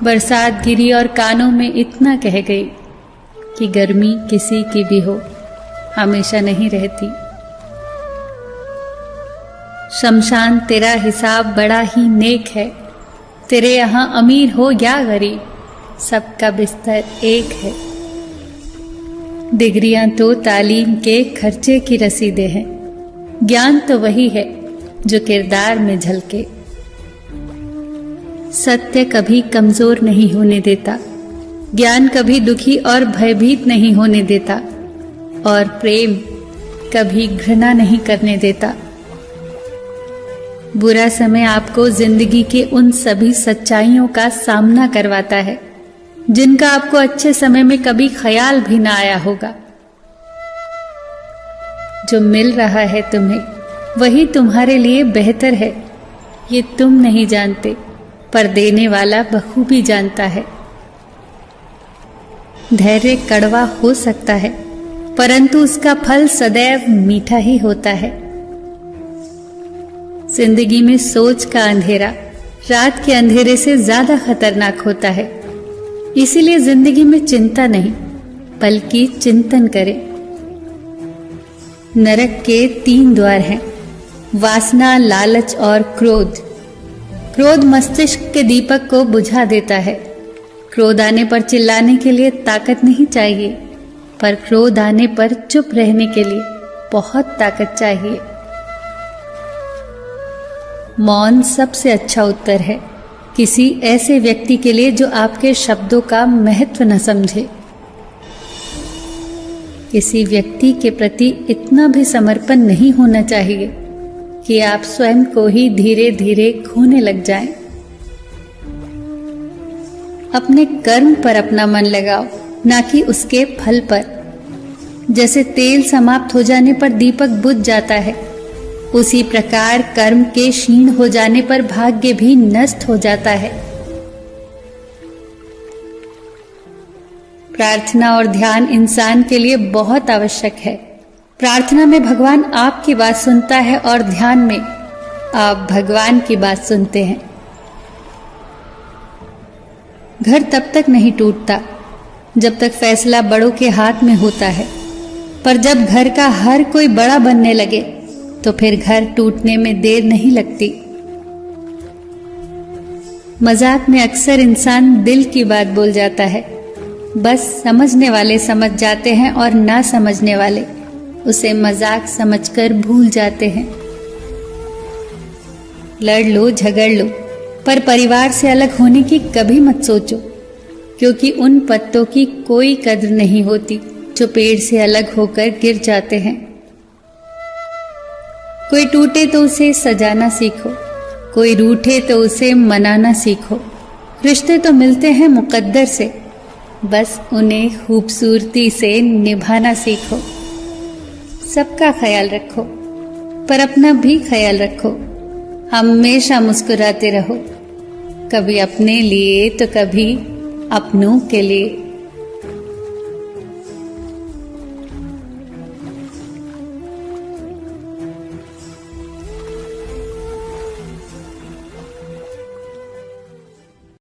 बरसात गिरी और कानों में इतना कह गई कि गर्मी किसी की भी हो, हमेशा नहीं रहती। शमशान तेरा हिसाब बड़ा ही नेक है, तेरे यहाँ अमीर हो या गरीब, सबका बिस्तर एक है। डिग्रियां तो तालीम के खर्चे की रसीदें हैं, ज्ञान तो वही है जो किरदार में झलके। सत्य कभी कमजोर नहीं होने देता, ज्ञान कभी दुखी और भयभीत नहीं होने देता, और प्रेम कभी घृणा नहीं करने देता। बुरा समय आपको जिंदगी के उन सभी सच्चाइयों का सामना करवाता है जिनका आपको अच्छे समय में कभी ख्याल भी ना आया होगा। जो मिल रहा है तुम्हें वही तुम्हारे लिए बेहतर है, ये तुम नहीं जानते, पर देने वाला बखूबी जानता है। धैर्य कड़वा हो सकता है, परंतु उसका फल सदैव मीठा ही होता है। जिंदगी में सोच का अंधेरा रात के अंधेरे से ज्यादा खतरनाक होता है, इसीलिए जिंदगी में चिंता नहीं बल्कि चिंतन करें। नरक के 3 द्वार हैं, वासना, लालच और क्रोध। क्रोध मस्तिष्क के दीपक को बुझा देता है। क्रोध आने पर चिल्लाने के लिए ताकत नहीं चाहिए, पर क्रोध आने पर चुप रहने के लिए बहुत ताकत चाहिए। मौन सबसे अच्छा उत्तर है किसी ऐसे व्यक्ति के लिए जो आपके शब्दों का महत्व न समझे। किसी व्यक्ति के प्रति इतना भी समर्पण नहीं होना चाहिए कि आप स्वयं को ही धीरे धीरे खोने लग जाएं। अपने कर्म पर अपना मन लगाओ, ना कि उसके फल पर। जैसे तेल समाप्त हो जाने पर दीपक बुझ जाता है, उसी प्रकार कर्म के क्षीण हो जाने पर भाग्य भी नष्ट हो जाता है। प्रार्थना और ध्यान इंसान के लिए बहुत आवश्यक है। प्रार्थना में भगवान आपकी बात सुनता है और ध्यान में आप भगवान की बात सुनते हैं। घर तब तक नहीं टूटता जब तक फैसला बड़ों के हाथ में होता है, पर जब घर का हर कोई बड़ा बनने लगे तो फिर घर टूटने में देर नहीं लगती। मजाक में अक्सर इंसान दिल की बात बोल जाता है, बस समझने वाले समझ जाते हैं और ना समझने वाले उसे मजाक समझकर भूल जाते हैं। लड़ लो, झगड़ लो, पर परिवार से अलग होने की कभी मत सोचो, क्योंकि उन पत्तों की कोई कद्र नहीं होती जो पेड़ से अलग होकर गिर जाते हैं। कोई टूटे तो उसे सजाना सीखो, कोई रूठे तो उसे मनाना सीखो। रिश्ते तो मिलते हैं मुकद्दर से, बस उन्हें खूबसूरती से निभाना सीखो। सबका ख्याल रखो, पर अपना भी ख्याल रखो। हमेशा मुस्कुराते रहो, कभी अपने लिए तो कभी अपनों के लिए।